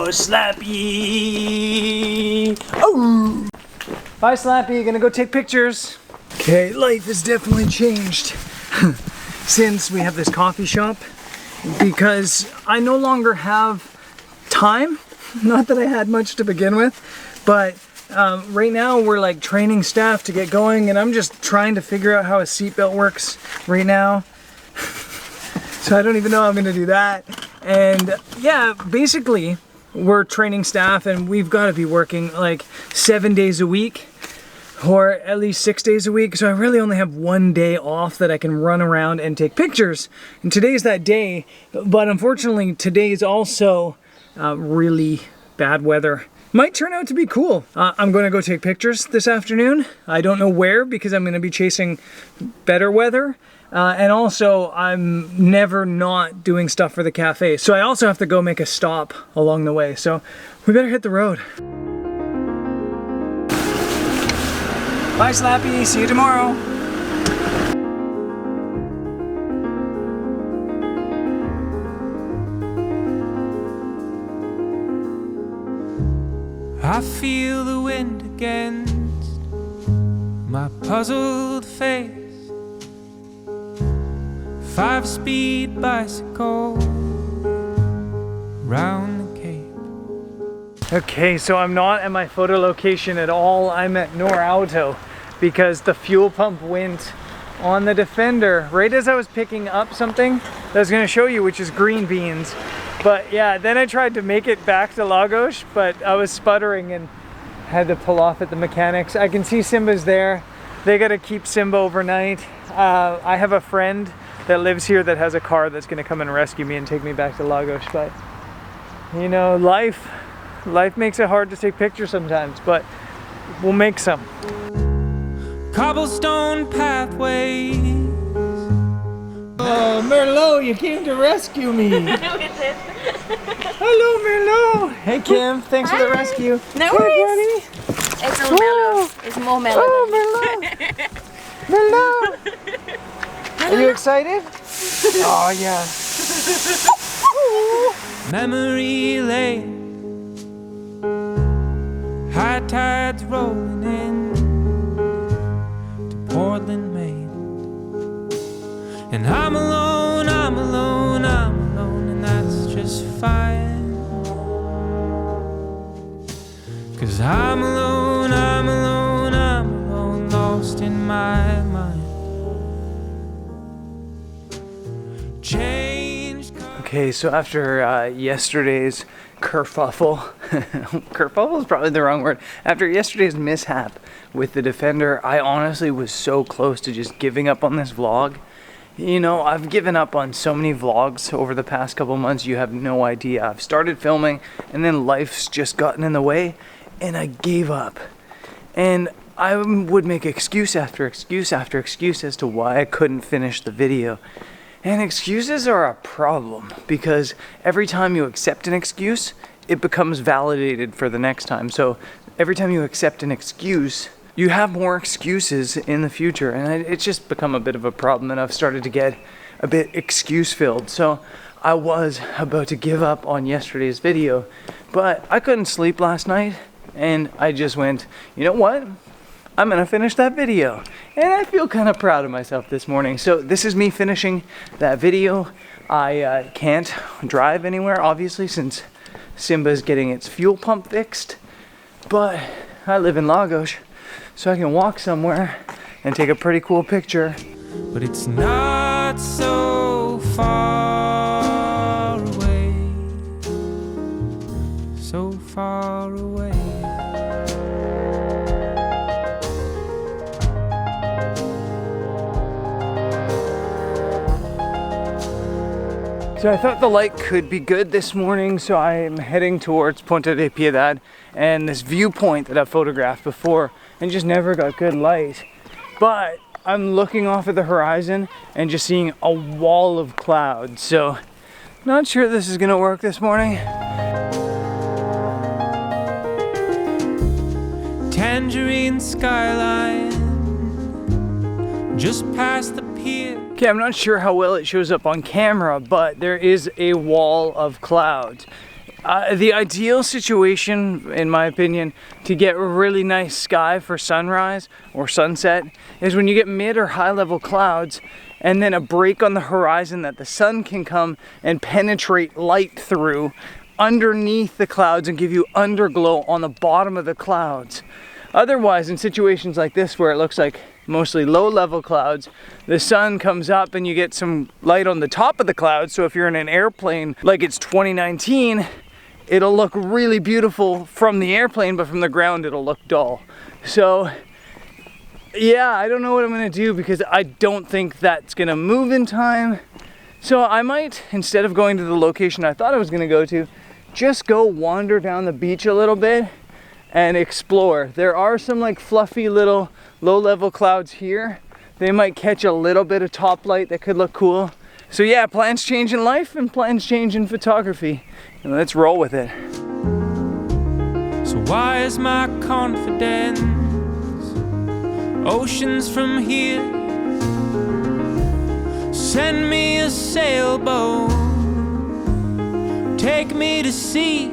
Oh, Slappy! Oh! Bye, Slappy. Gonna go take pictures. Okay, life has definitely changed since we have this coffee shop because I no longer have time. Not that I had much to begin with, but right now we're like training staff to get going, and I'm just trying to figure out how a seatbelt works right now. So I don't even know how I'm gonna do that. And yeah, basically we're training staff and we've got to be working like 7 days a week or at least 6 days a week. So I really only have one day off that I can run around and take pictures. And today's that day, but unfortunately today is also really bad weather. Might turn out to be cool. I'm going to go take pictures this afternoon. I don't know where because I'm going to be chasing better weather. And also, I'm never not doing stuff for the cafe. So I also have to go make a stop along the way. So we better hit the road. Bye, Slappy. See you tomorrow. I feel the wind against my puzzled face. 5-speed bicycle round the Cape. Okay, so I'm not at my photo location at all. I'm at Norauto because the fuel pump went on the Defender right as I was picking up something that I was going to show you, which is green beans. But yeah, then I tried to make it back to Lagos, but I was sputtering and had to pull off at the mechanics. I can see Simba's there. They got to keep Simba overnight. I have a friend that lives here that has a car that's going to come and rescue me and take me back to Lagos. But you know, life makes it hard to take pictures sometimes, but we'll make some. Cobblestone pathways. Oh, Merlot, you came to rescue me. Hello, Merlot. Hey, Kim. Thanks for the rescue. No hey, worries. Buddy. It's all mellow. It's more mellow. Oh, Merlot. Merlot. Are you excited? Oh, yeah. Memory lane. High tides rolling in to Portland, Maine. And I'm alone, I'm alone, I'm alone, and that's just fine. 'Cause I'm alone, I'm alone, I'm alone, lost in my mind. Okay, so after yesterday's kerfuffle, kerfuffle is probably the wrong word. After yesterday's mishap with the Defender, I honestly was so close to just giving up on this vlog. You know, I've given up on so many vlogs over the past couple months, you have no idea. I've started filming and then life's just gotten in the way and I gave up. And I would make excuse after excuse after excuse as to why I couldn't finish the video. And excuses are a problem because every time you accept an excuse, it becomes validated for the next time. So every time you accept an excuse, you have more excuses in the future, and it's just become a bit of a problem, and I've started to get a bit excuse-filled. So I was about to give up on yesterday's video, but I couldn't sleep last night, and I just went, you know what? I'm gonna finish that video. And I feel kind of proud of myself this morning. So this is me finishing that video. I can't drive anywhere, obviously, since Simba's getting its fuel pump fixed, but I live in Lagos, so I can walk somewhere and take a pretty cool picture. But it's not so far away, so far away. So I thought the light could be good this morning, so I'm heading towards Ponte de Piedad and this viewpoint that I've photographed before and just never got good light. But I'm looking off at the horizon and just seeing a wall of clouds, so not sure this is gonna work this morning. Tangerine skyline, just past the pier. Okay, I'm not sure how well it shows up on camera, but there is a wall of clouds. The ideal situation, in my opinion, to get really nice sky for sunrise or sunset is when you get mid or high level clouds and then a break on the horizon that the sun can come and penetrate light through underneath the clouds and give you underglow on the bottom of the clouds. Otherwise, in situations like this where it looks like mostly low level clouds, the sun comes up and you get some light on the top of the clouds. So if you're in an airplane like it's 2019, it'll look really beautiful from the airplane, but from the ground it'll look dull. So yeah, I don't know what I'm gonna do because I don't think that's gonna move in time. So I might, instead of going to the location I thought I was gonna go to, just go wander down the beach a little bit and explore. There are some like fluffy little low-level clouds here. They might catch a little bit of top light that could look cool. So yeah, plans change in life and plans change in photography. And let's roll with it. So why is my confidence oceans from here? Send me a sailboat, take me to sea,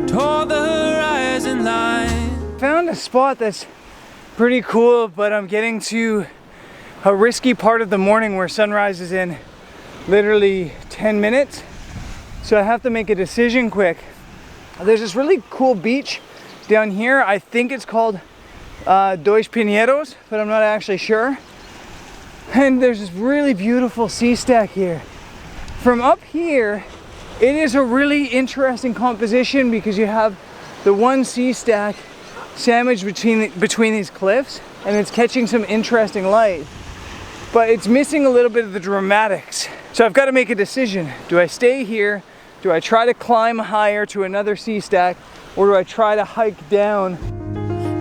toward the horizon line. Found a spot that's pretty cool, but I'm getting to a risky part of the morning where sunrise is in literally 10 minutes. So I have to make a decision quick. There's this really cool beach down here. I think it's called Dois Pinheiros, but I'm not actually sure. And there's this really beautiful sea stack here. From up here, it is a really interesting composition because you have the one sea stack sandwiched between these cliffs, and it's catching some interesting light. But it's missing a little bit of the dramatics. So I've got to make a decision. Do I stay here? Do I try to climb higher to another sea stack? Or do I try to hike down?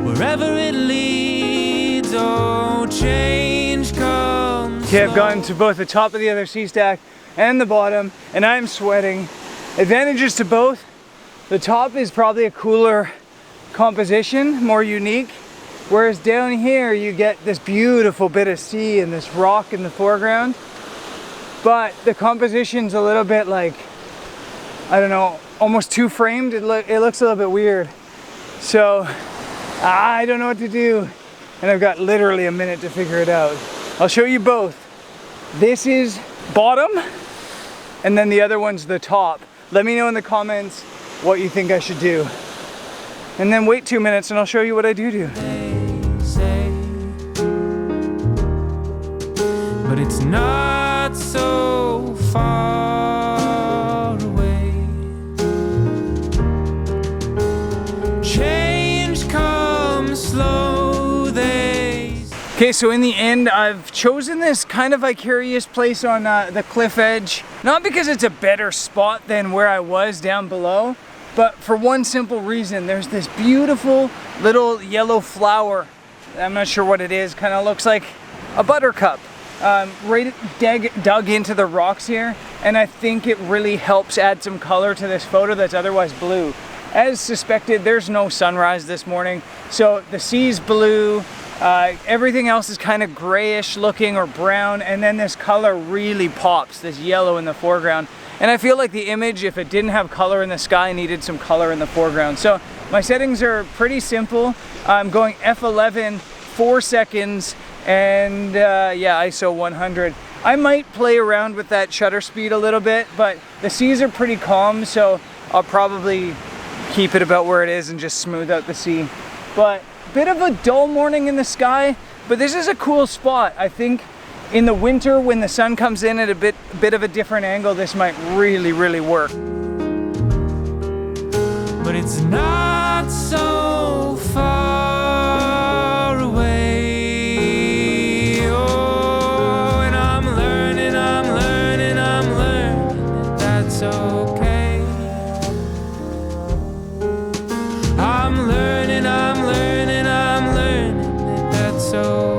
Wherever it leads, oh, change comes. Okay, I've gotten to both the top of the other sea stack and the bottom, and I'm sweating. Advantages to both. The top is probably a cooler composition, more unique. Whereas down here you get this beautiful bit of sea and this rock in the foreground. But the composition's a little bit like, I don't know, almost two framed. It looks a little bit weird. So I don't know what to do. And I've got literally a minute to figure it out. I'll show you both. This is bottom, and then the other one's the top. Let me know in the comments what you think I should do. And then wait 2 minutes and I'll show you what I do. Say, but it's not so far away. Change comes slow, they say. Okay, so in the end, I've chosen this kind of vicarious place on the cliff edge. Not because it's a better spot than where I was down below, but for one simple reason. There's this beautiful little yellow flower. I'm not sure what it is. Kind of looks like a buttercup. Right dug into the rocks here. And I think it really helps add some color to this photo that's otherwise blue. As suspected, there's no sunrise this morning. So the sea's blue. Everything else is kind of grayish looking or brown. And then this color really pops, this yellow in the foreground. And I feel like the image, if it didn't have color in the sky, needed some color in the foreground. So my settings are pretty simple. I'm going f11, 4 seconds, and yeah, ISO 100. I might play around with that shutter speed a little bit, but the seas are pretty calm, so I'll probably keep it about where it is and just smooth out the sea. But bit of a dull morning in the sky, but this is a cool spot. I think in the winter, when the sun comes in at a bit of a different angle, this might really, really work. But it's not so far away. Oh, and I'm learning that that's okay. I'm learning that that's okay.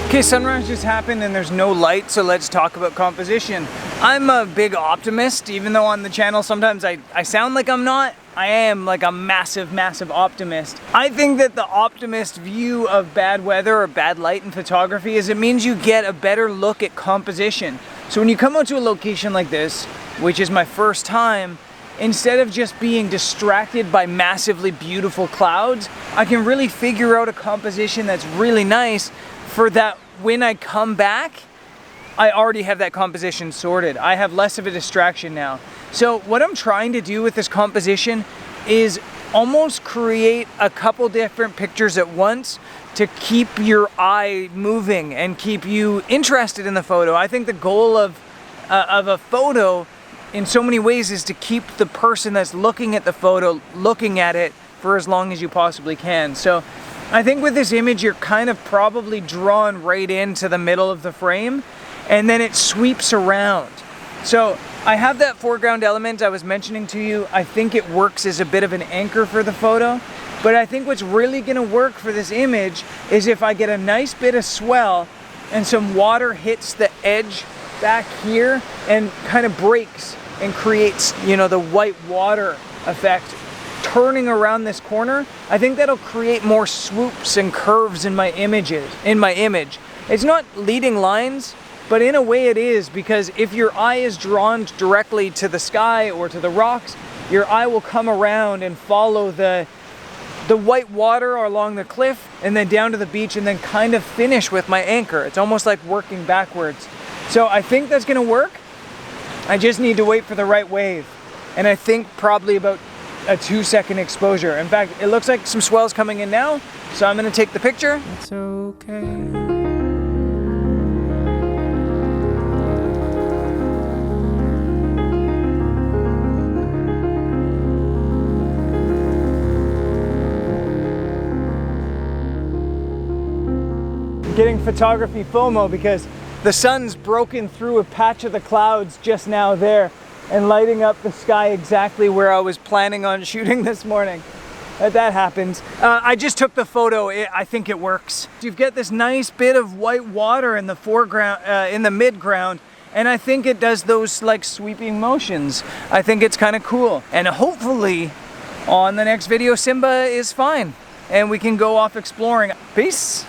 Okay, sunrise just happened and there's no light, so let's talk about composition. I'm a big optimist, even though on the channel sometimes I sound like I'm not. I am like a massive, massive optimist. I think that the optimist view of bad weather or bad light in photography is it means you get a better look at composition. So when you come out to a location like this, which is my first time, instead of just being distracted by massively beautiful clouds, I can really figure out a composition that's really nice for that when I come back, I already have that composition sorted. I have less of a distraction now. So what I'm trying to do with this composition is almost create a couple different pictures at once to keep your eye moving and keep you interested in the photo. I think the goal of a photo in so many ways is to keep the person that's looking at the photo looking at it for as long as you possibly can. So I think with this image, you're kind of probably drawn right into the middle of the frame, and then it sweeps around. So I have that foreground element I was mentioning to you. I think it works as a bit of an anchor for the photo, but I think what's really gonna work for this image is if I get a nice bit of swell and some water hits the edge back here and kind of breaks and creates, you know, the white water effect turning around this corner. I think that'll create more swoops and curves in my image. It's not leading lines, but in a way it is, because if your eye is drawn directly to the sky or to the rocks, your eye will come around and follow the white water along the cliff and then down to the beach and then kind of finish with my anchor. It's almost like working backwards. So I think that's gonna work. I just need to wait for the right wave. And I think probably about a 2-second exposure. In fact, it looks like some swell's coming in now, so I'm gonna take the picture. It's okay. Getting photography FOMO because the sun's broken through a patch of the clouds just now there and lighting up the sky exactly where I was planning on shooting this morning. That happens. I just took the photo. I think it works. You've got this nice bit of white water in the foreground, in the midground, and I think it does those like sweeping motions. I think it's kind of cool. And hopefully on the next video, Simba is fine and we can go off exploring. Peace.